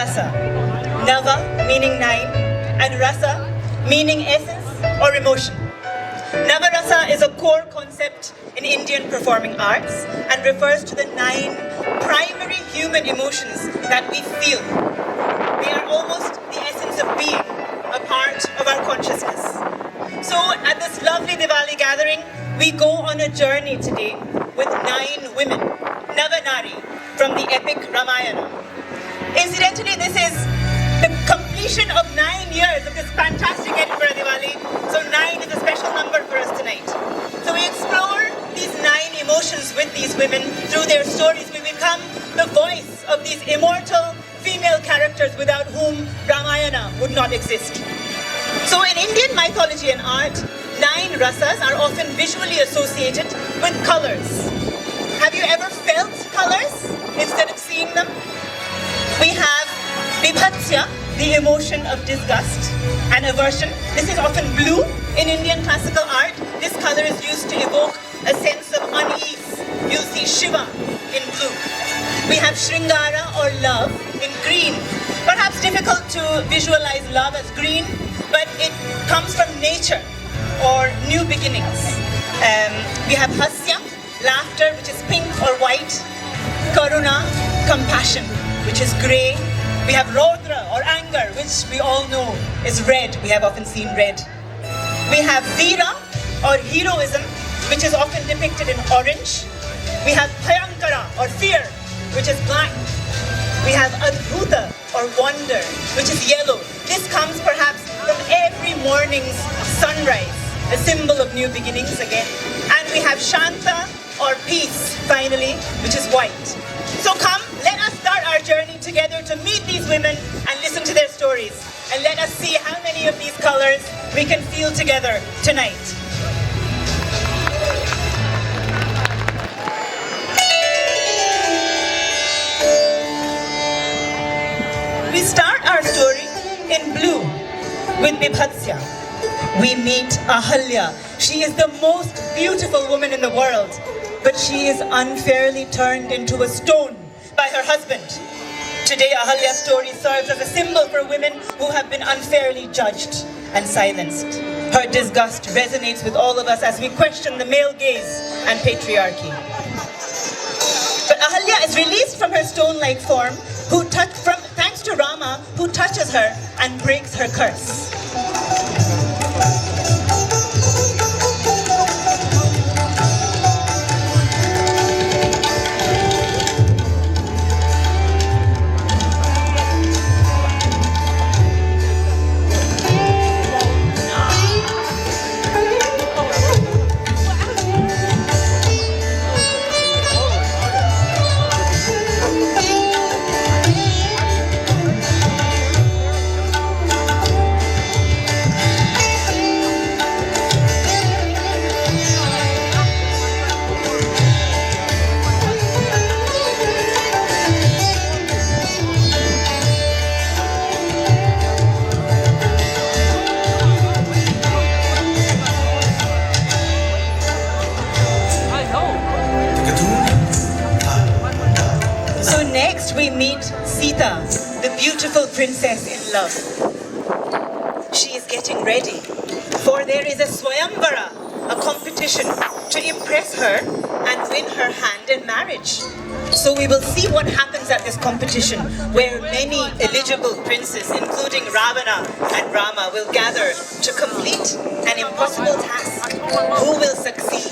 Rasa. Nava meaning nine and Rasa meaning essence or emotion. Nava Rasa is a core concept in Indian performing arts and refers to the 9 primary human emotions that we feel. They are almost the essence of being, a part of our consciousness. So at this lovely Diwali gathering, we go on a journey today with 9 women, Nava Naari, from the epic Ramayana. Incidentally, this is the completion of 9 years of this fantastic Edinburgh Diwali, so 9 is a special number for us tonight. So we explore these 9 emotions with these women. Through their stories, we become the voice of these immortal female characters without whom Ramayana would not exist. So in Indian mythology and art, 9 rasas are often visually associated with colors. Have you ever felt colors instead of seeing them? We have Vibhatsya, the emotion of disgust and aversion. This is often blue in Indian classical art. This color is used to evoke a sense of unease. You'll see Shiva in blue. We have Shringara or love in green. Perhaps difficult to visualize love as green, but it comes from nature or new beginnings. We have Hasya, laughter, which is pink or white. Karuna, compassion, which is grey. We have Rodra or anger, which we all know is red. We have often seen red. We have Veera or heroism, which is often depicted in orange. We have Bhayankara or fear, which is black. We have Adbhuta or wonder, which is yellow. This comes perhaps from every morning's sunrise, a symbol of new beginnings again. And we have Shanta or peace, finally, which is white. So come, let us start our journey together to meet these women and listen to their stories. And let us see how many of these colors we can feel together tonight. We start our story in blue with Vibhatsya. We meet Ahalya. She is the most beautiful woman in the world, but she is unfairly turned into a stone by her husband. Today, Ahalya's story serves as a symbol for women who have been unfairly judged and silenced. Her disgust resonates with all of us as we question the male gaze and patriarchy. But Ahalya is released from her stone-like form, thanks to Rama, who touches her and breaks her curse. We meet Sita, the beautiful princess in love. She is getting ready, for there is a Swayamvara, a competition to impress her and win her hand in marriage. So we will see what happens at this competition, where many eligible princes, including Ravana and Rama, will gather to complete an impossible task. Who will succeed?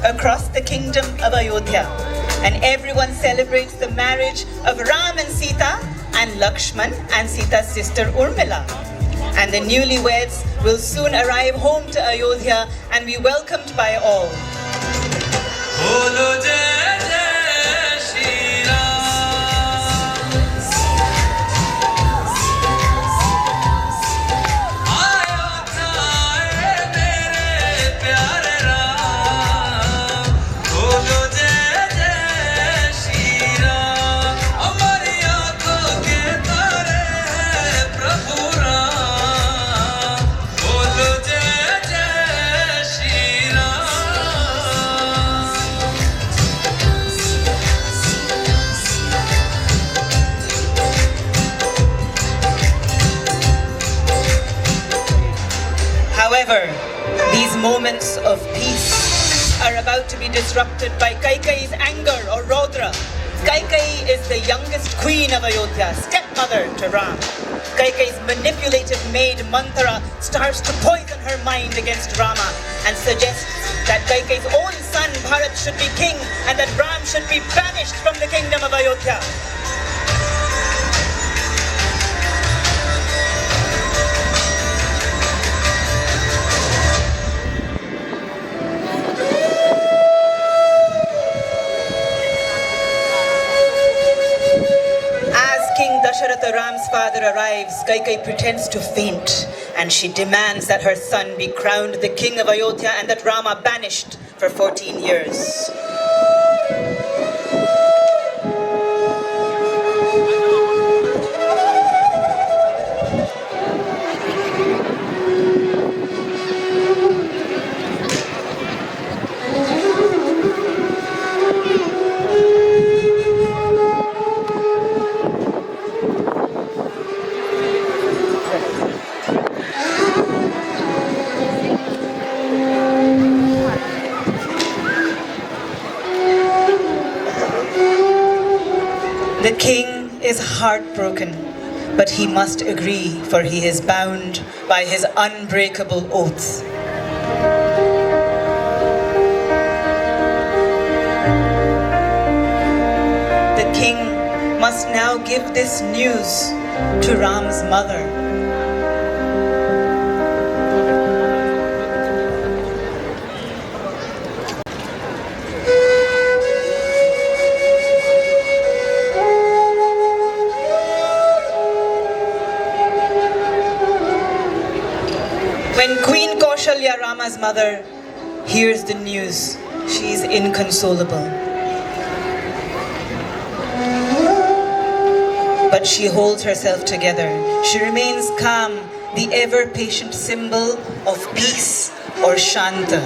Across the kingdom of Ayodhya, and everyone celebrates the marriage of Ram and Sita and Lakshman and Sita's sister Urmila. And the newlyweds will soon arrive home to Ayodhya and be welcomed by all. However, these moments of peace are about to be disrupted by Kaikeyi's anger or Rodra. Kaikeyi is the youngest queen of Ayodhya, stepmother to Ram. Kaikeyi's manipulative maid Manthara starts to poison her mind against Rama and suggests that Kaikeyi's own son Bharat should be king and that Ram should be banished from the kingdom of Ayodhya. Ram's father arrives, Kaikeyi pretends to faint and she demands that her son be crowned the king of Ayodhya and that Rama banished for 14 years. The king is heartbroken, but he must agree, for he is bound by his unbreakable oath. The king must now give this news to Ram's mother. When Queen Kaushalya, Rama's mother, hears the news, she is inconsolable. But she holds herself together. She remains calm, the ever-patient symbol of peace or Shanta.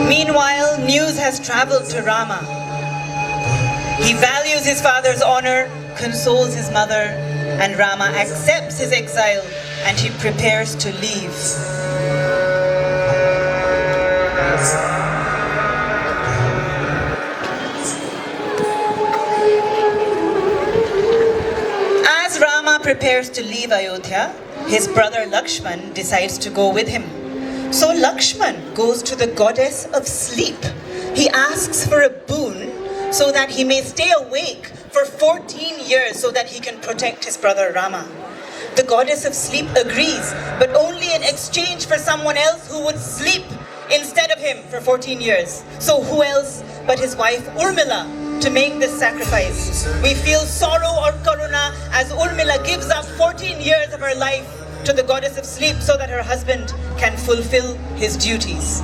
Meanwhile, news has traveled to Rama. He values his father's honor, consoles his mother, and Rama accepts his exile and he prepares to leave. As Rama prepares to leave Ayodhya, his brother Lakshman decides to go with him. So Lakshman goes to the goddess of sleep. He asks for a boon so that he may stay awake for 14 years so that he can protect his brother Rama. The goddess of sleep agrees, but only in exchange for someone else who would sleep instead of him for 14 years. So who else but his wife Urmila to make this sacrifice? We feel sorrow or karuna as Urmila gives up 14 years of her life to the goddess of sleep so that her husband can fulfill his duties.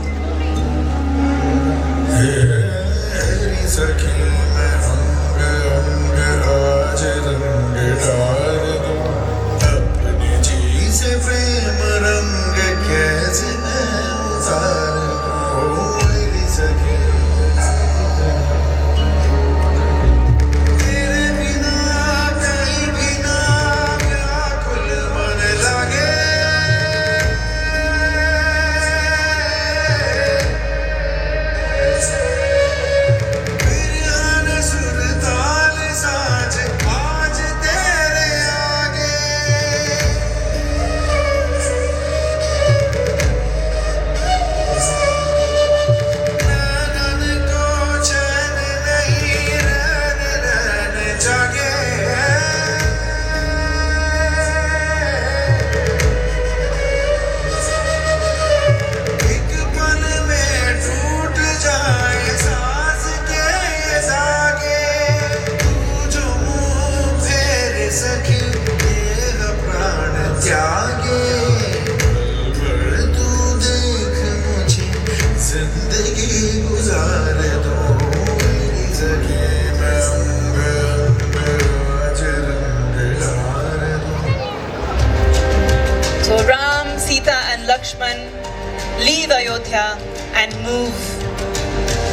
Leave Ayodhya and move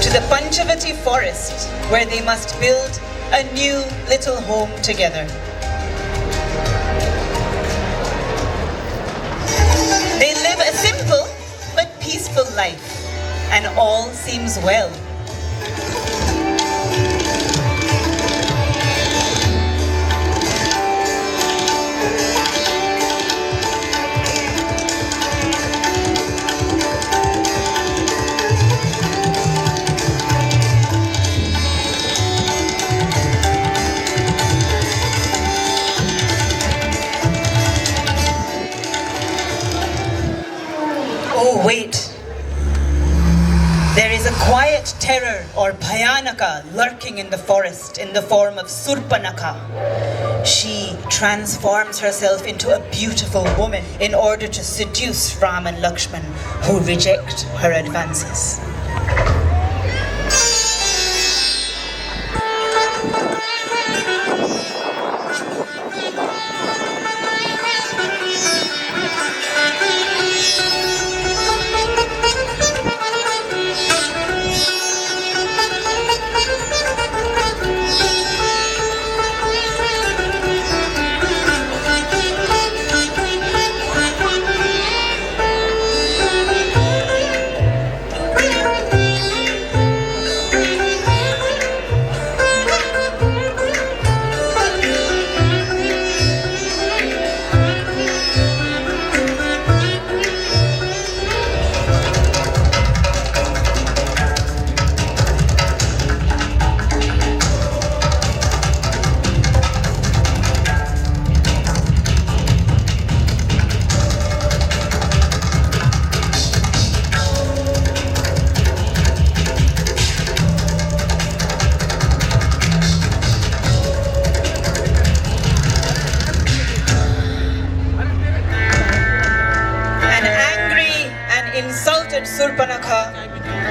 to the Panchavati forest where they must build a new little home together. They live a simple but peaceful life and all seems well. Wait, there is a quiet terror or bhayanaka lurking in the forest in the form of Surpanaka. She transforms herself into a beautiful woman in order to seduce Ram and Lakshman, who reject her advances.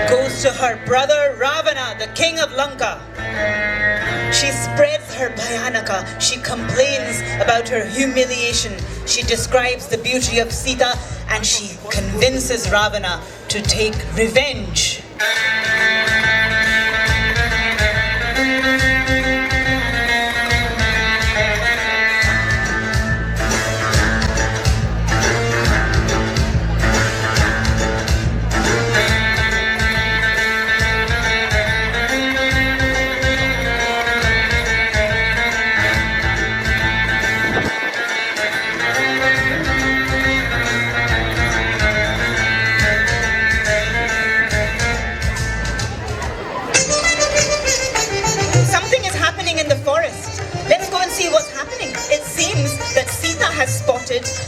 Goes to her brother Ravana, the king of Lanka. She spreads her bhayanaka. She complains about her humiliation. She describes the beauty of Sita and she convinces Ravana to take revenge.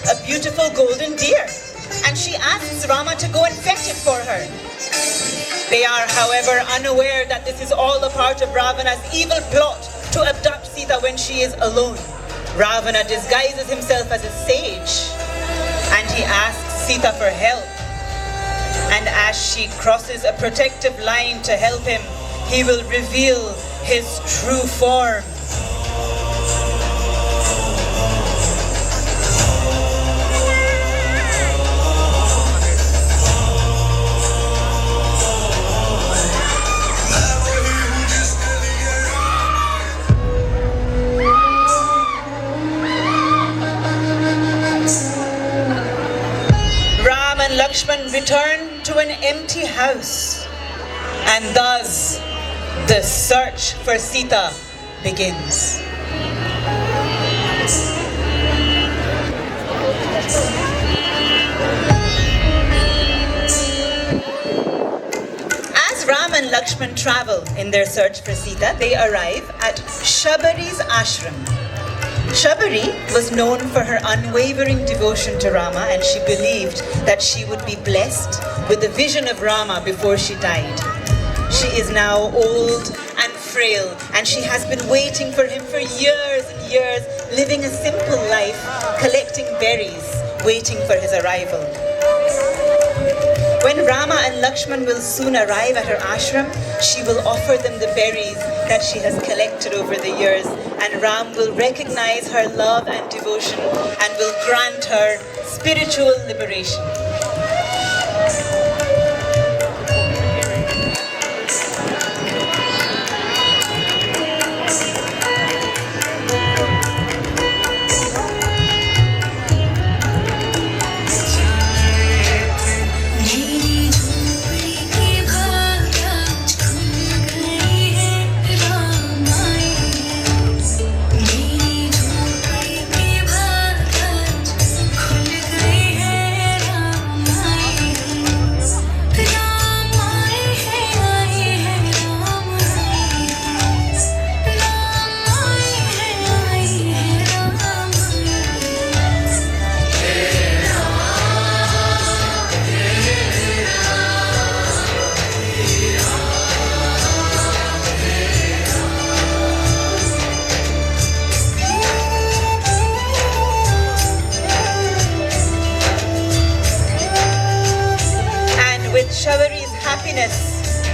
A beautiful golden deer and she asks Rama to go and fetch it for her. They are, however, unaware that this is all a part of Ravana's evil plot to abduct Sita when she is alone. Ravana disguises himself as a sage, and he asks Sita for help. And as she crosses a protective line to help him, he will reveal his true form. Ram and Lakshman return to an empty house, and thus the search for Sita begins. As Ram and Lakshman travel in their search for Sita, they arrive at Shabari's ashram. Shabari was known for her unwavering devotion to Rama, and she believed that she would be blessed with the vision of Rama before she died. She is now old and frail, and she has been waiting for him for years and years, living a simple life, collecting berries, waiting for his arrival. When Rama and Lakshman will soon arrive at her ashram, she will offer them the berries that she has collected over the years, and Ram will recognize her love and devotion and will grant her spiritual liberation.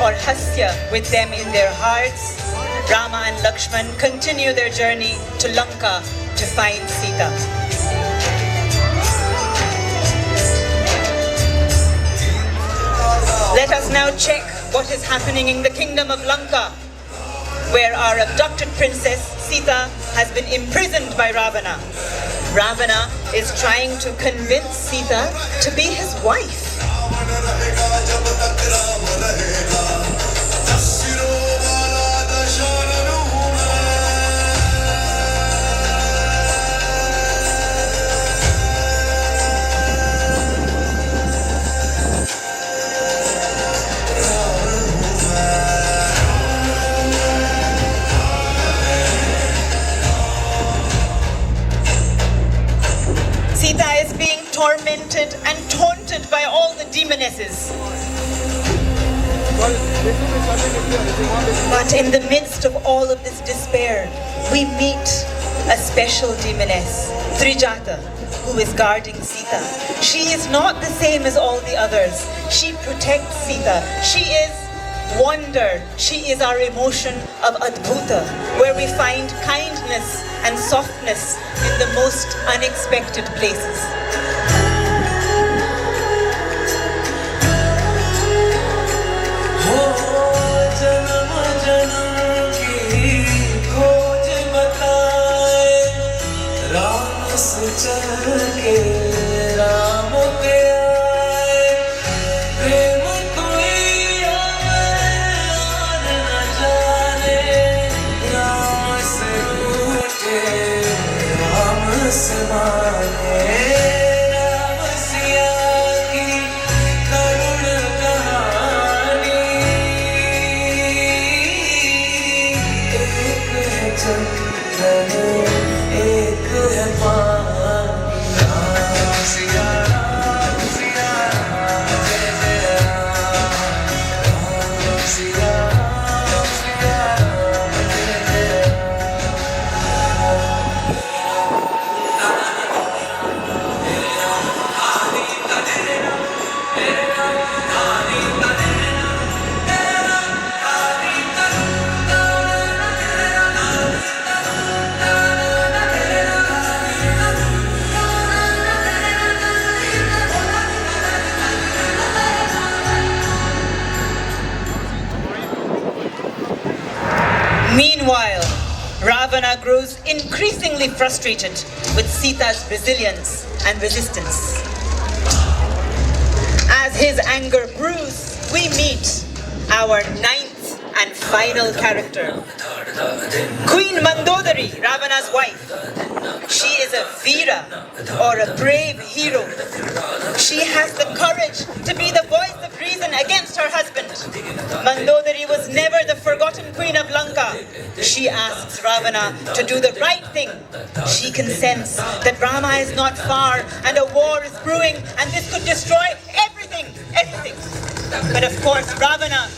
Or Hasya with them in their hearts, Rama and Lakshman continue their journey to Lanka to find Sita. Let us now check what is happening in the kingdom of Lanka, where our abducted princess Sita has been imprisoned by Ravana. Ravana is trying to convince Sita to be his wife. Sita is being tormented and taunted by all the demonesses. But in the midst of all of this despair, we meet a special demoness, Trijata, who is guarding Sita. She is not the same as all the others. She protects Sita. She is wonder. She is our emotion of Adbhuta, where we find kindness and softness in the most unexpected places. Ravana grows increasingly frustrated with Sita's resilience and resistance. As his anger brews, we meet our ninth and final character, Queen Mandodari, Ravana's wife. She is a Veera, or a brave hero. She has the courage to be the voice of reason against her husband. Mandodari was never the forgotten queen of Lanka. She asks Ravana to do the right thing. She can sense that Rama is not far and a war is brewing and this could destroy everything. But of course Ravana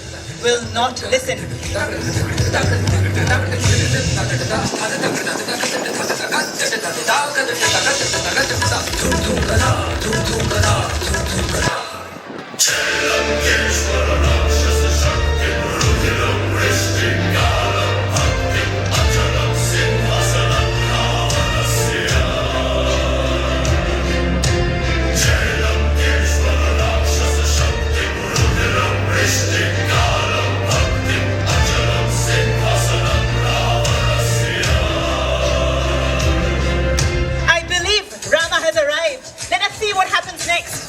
will not listen. What happens next?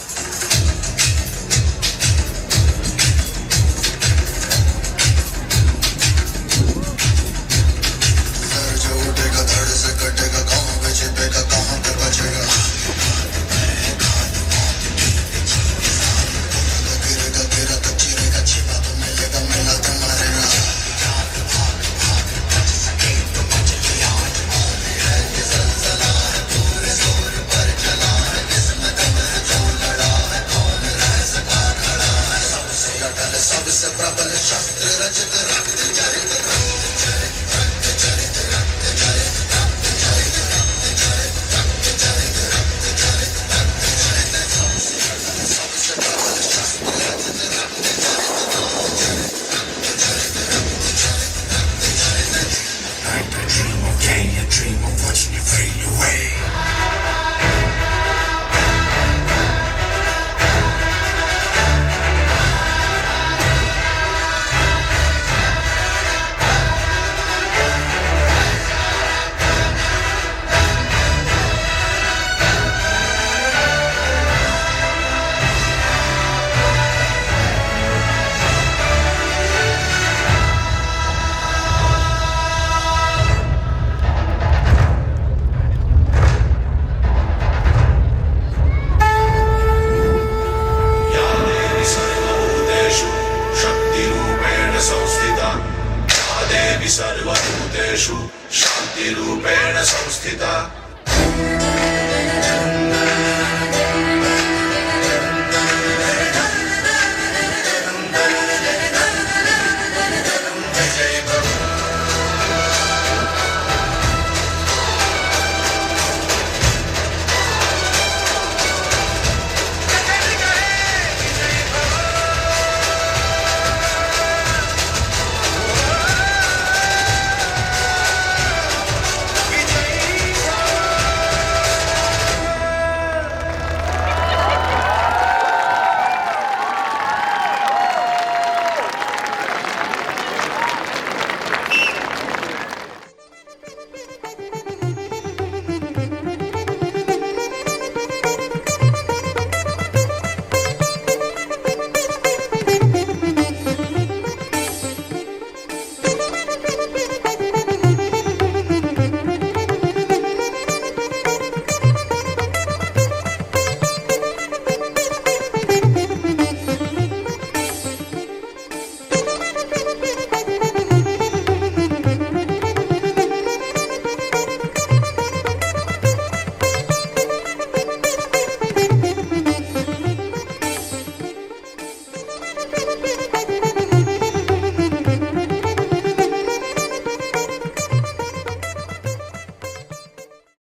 Jai